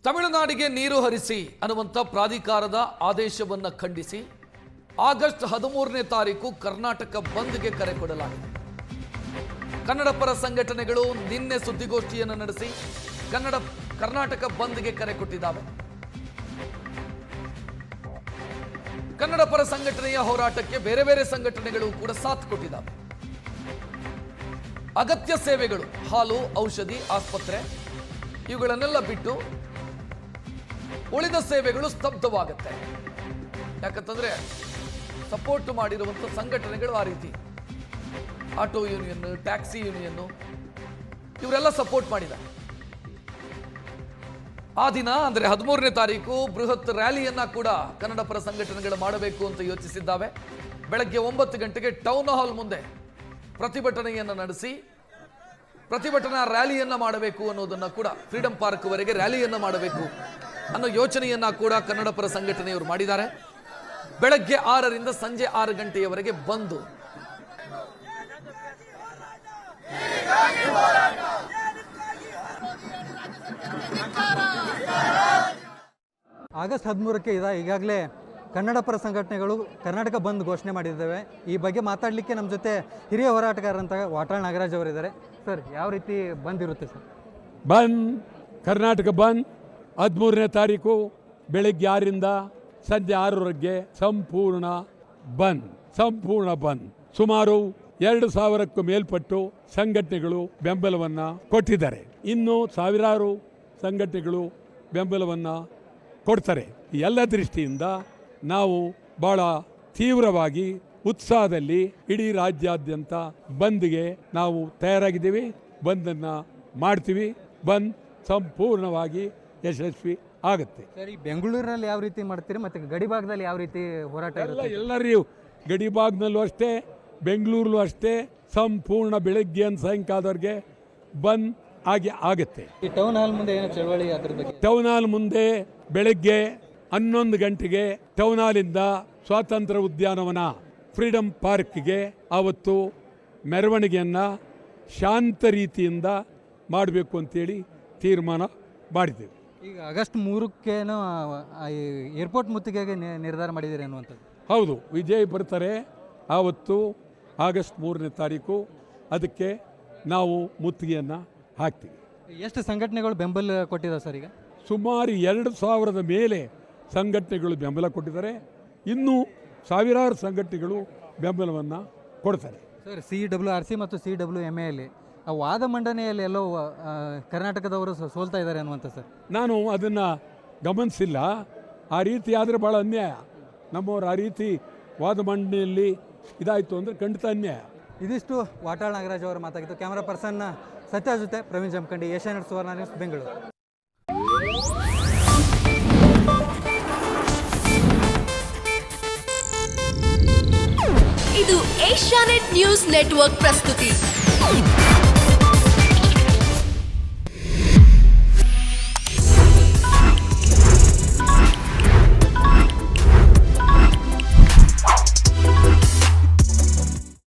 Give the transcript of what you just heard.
ತಮಿಳುನಾಡಿಗೆ ನೀರು ಹರಿಸಿ ಅನ್ನುವಂಥ ಪ್ರಾಧಿಕಾರದ ಆದೇಶವನ್ನು ಖಂಡಿಸಿ ಆಗಸ್ಟ್ 13ನೇ ತಾರೀಕು ಕರ್ನಾಟಕ ಬಂದ್ಗೆ ಕರೆ ಕೊಡಲಾಗಿದೆ. ಕನ್ನಡ ಪರ ಸಂಘಟನೆಗಳು ನಿನ್ನೆ ಸುದ್ದಿಗೋಷ್ಠಿಯನ್ನು ನಡೆಸಿ ಕರ್ನಾಟಕ ಬಂದ್ಗೆ ಕರೆ ಕೊಟ್ಟಿದ್ದಾವೆ. ಕನ್ನಡ ಪರ ಸಂಘಟನೆಯ ಹೋರಾಟಕ್ಕೆ ಬೇರೆ ಬೇರೆ ಸಂಘಟನೆಗಳು ಕೂಡ ಸಾಥ್ ಕೊಟ್ಟಿದ್ದಾವೆ. ಅಗತ್ಯ ಸೇವೆಗಳು, ಹಾಲು, ಔಷಧಿ, ಆಸ್ಪತ್ರೆ ಇವುಗಳನ್ನೆಲ್ಲ ಬಿಟ್ಟು ಉಳಿದ ಸೇವೆಗಳು ಸ್ತಬ್ಧವಾಗುತ್ತೆ. ಯಾಕಂತಂದ್ರೆ ಸಪೋರ್ಟ್ ಮಾಡಿರುವಂಥ ಸಂಘಟನೆಗಳು ಆ ರೀತಿ, ಆಟೋ ಯೂನಿಯನ್, ಟ್ಯಾಕ್ಸಿ ಯೂನಿಯನ್ ಇವರೆಲ್ಲ ಸಪೋರ್ಟ್ ಮಾಡಿದ್ದಾರೆ. ಆ ದಿನ ಅಂದರೆ 13ನೇ ತಾರೀಕು ಬೃಹತ್ ರ್ಯಾಲಿಯನ್ನ ಕೂಡ ಕನ್ನಡ ಪರ ಸಂಘಟನೆಗಳು ಮಾಡಬೇಕು ಅಂತ ಯೋಚಿಸಿದ್ದಾವೆ. ಬೆಳಗ್ಗೆ 9 ಗಂಟೆಗೆ ಟೌನ್ ಹಾಲ್ ಮುಂದೆ ಪ್ರತಿಭಟನೆಯನ್ನು ನಡೆಸಿ ಪ್ರತಿಭಟನಾ ರ್ಯಾಲಿಯನ್ನ ಮಾಡಬೇಕು ಅನ್ನೋದನ್ನ ಕೂಡ, ಫ್ರೀಡಂ ಪಾರ್ಕ್ ವರೆಗೆ ರ್ಯಾಲಿಯನ್ನ ಮಾಡಬೇಕು ಅನ್ನೋ ಯೋಚನೆಯನ್ನ ಕೂಡ ಕನ್ನಡ ಪರ ಸಂಘಟನೆಯವರು ಮಾಡಿದ್ದಾರೆ. ಬೆಳಗ್ಗೆ 6ರಿಂದ ಸಂಜೆ 6 ಗಂಟೆಯವರೆಗೆ ಬಂದು ಆಗಸ್ಟ್ 13ಕ್ಕೆ ಈಗಾಗಲೇ ಕನ್ನಡ ಪರ ಸಂಘಟನೆಗಳು ಕರ್ನಾಟಕ ಬಂದ್ ಘೋಷಣೆ ಮಾಡಿದ್ದೇವೆ. ಈ ಬಗ್ಗೆ ಮಾತಾಡಲಿಕ್ಕೆ ನಮ್ಮ ಜೊತೆ ಹಿರಿಯ ಹೋರಾಟಗಾರರಂತ ವಾಟಾಳ್ ನಾಗರಾಜ್ ಅವರಿದ್ದಾರೆ. ಸರ್, ಯಾವ ರೀತಿ ಬಂದ್ ಇರುತ್ತೆ ಸರ್? ಬಂದ್, ಕರ್ನಾಟಕ ಬಂದ್ 13ನೇ ತಾರೀಕು ಬೆಳಗ್ಗೆ 6ರಿಂದ ಸಂಜೆ 6ರವರೆಗೆ ಸಂಪೂರ್ಣ ಬಂದ್. ಸುಮಾರು 2,000ಕ್ಕೂ ಮೇಲ್ಪಟ್ಟು ಸಂಘಟನೆಗಳು ಬೆಂಬಲವನ್ನು ಕೊಟ್ಟಿದ್ದಾರೆ. ಇನ್ನು ಸಾವಿರಾರು ಸಂಘಟನೆಗಳು ಬೆಂಬಲವನ್ನು ಕೊಡ್ತಾರೆ. ಎಲ್ಲ ದೃಷ್ಟಿಯಿಂದ ನಾವು ಬಹಳ ತೀವ್ರವಾಗಿ ಉತ್ಸಾಹದಲ್ಲಿ ಇಡೀ ರಾಜ್ಯಾದ್ಯಂತ ಬಂದ್ಗೆ ನಾವು ತಯಾರಾಗಿದ್ದೀವಿ. ಬಂದನ್ನು ಮಾಡ್ತೀವಿ. ಬಂದ್ ಸಂಪೂರ್ಣವಾಗಿ ಯಶಸ್ವಿ ಆಗುತ್ತೆ. ಸರ್, ಈ ಬೆಂಗಳೂರಿನಲ್ಲಿ ಯಾವ ರೀತಿ ಮಾಡ್ತೀರಿ, ಮತ್ತೆ ಗಡಿ ಭಾಗದಲ್ಲಿ ಯಾವ ರೀತಿ ಹೋರಾಟ ಇರುತ್ತೆ? ಎಲ್ಲರೂ ಗಡಿ ಭಾಗದಲ್ಲೂ ಅಷ್ಟೇ, ಬೆಂಗಳೂರಲ್ಲೂ ಅಷ್ಟೇ ಸಂಪೂರ್ಣ ಬೆಳಗ್ಗೆ ಸಾಯಂಕಾಲದವರೆಗೆ ಬಂದ್ ಆಗುತ್ತೆ. ಈ ಟೌನ್ ಹಾಲ್ ಮುಂದೆ ಏನು ಚಳವಳಿ, ಅದ್ರ ಬಗ್ಗೆ? ಟೌನ್ ಹಾಲ್ ಮುಂದೆ ಬೆಳಗ್ಗೆ 11 ಗಂಟೆಗೆ ಟೌನ್ ಹಾಲಿಂದ ಸ್ವಾತಂತ್ರ್ಯ ಉದ್ಯಾನವನ ಫ್ರೀಡಂ ಪಾರ್ಕ್ಗೆ ಅವತ್ತು ಮೆರವಣಿಗೆಯನ್ನು ಶಾಂತ ರೀತಿಯಿಂದ ಮಾಡಬೇಕು ಅಂತೇಳಿ ತೀರ್ಮಾನ ಮಾಡಿದ್ದೇವೆ. ಈಗ ಆಗಸ್ಟ್ 3ಕ್ಕೇನೋ ಏರ್ಪೋರ್ಟ್ ಮುತ್ತಿಗೆಗೆ ನಿರ್ಧಾರ ಮಾಡಿದ್ದೀರಿ ಅನ್ನುವಂಥದ್ದು? ಹೌದು, ವಿಜಯ್ ಬರ್ತಾರೆ ಆವತ್ತು ಆಗಸ್ಟ್ 3ನೇ ತಾರೀಕು. ಅದಕ್ಕೆ ನಾವು ಮುತ್ತಿಗೆಯನ್ನು ಹಾಕ್ತೀವಿ. ಎಷ್ಟು ಸಂಘಟನೆಗಳು ಬೆಂಬಲ ಕೊಟ್ಟಿದ್ದಾರೆ ಸರ್? ಈಗ ಸುಮಾರು 2,000ದ ಮೇಲೆ ಸಂಘಟನೆಗಳು ಬೆಂಬಲ ಕೊಟ್ಟಿದ್ದಾರೆ. ಇನ್ನೂ ಸಾವಿರಾರು ಸಂಘಟನೆಗಳು ಬೆಂಬಲವನ್ನು ಕೊಡ್ತಾರೆ. ಸರ್, CWRC ಮತ್ತು CWMA ಆ ವಾದ ಮಂಡನೆಯಲ್ಲಿ ಎಲ್ಲೋ ಕರ್ನಾಟಕದವರು ಸೋಲ್ತಾ ಇದ್ದಾರೆ ಅನ್ನುವಂಥ ಸರ್? ನಾನು ಅದನ್ನು ಗಮನಿಸಿಲ್ಲ. ಆ ರೀತಿ ಆದರೆ ಭಾಳ ಅನ್ಯಾಯ. ನಮ್ಮವರು ಆ ರೀತಿ ವಾದ ಮಂಡನೆಯಲ್ಲಿ ಇದಾಯಿತು ಅಂದರೆ ಖಂಡಿತ ಅನ್ಯಾಯ. ಇದಿಷ್ಟು ವಾಟಾಳ್ ನಾಗರಾಜ್ ಅವರು ಮಾತಾಗಿತ್ತು. ಕ್ಯಾಮರಾ ಪರ್ಸನ್ ಸತ್ಯ ಜೊತೆ ಪ್ರವೀಣ್ ಜಮಖಂಡಿ, ಏಷ್ಯಾನೆಟ್ ಸುವರ್ಣ ನ್ಯೂಸ್, ಬೆಂಗಳೂರು. ಇದು ಏಷ್ಯಾನೆಟ್ ನ್ಯೂಸ್ ನೆಟ್ವರ್ಕ್ ಪ್ರಸ್ತುತಿ.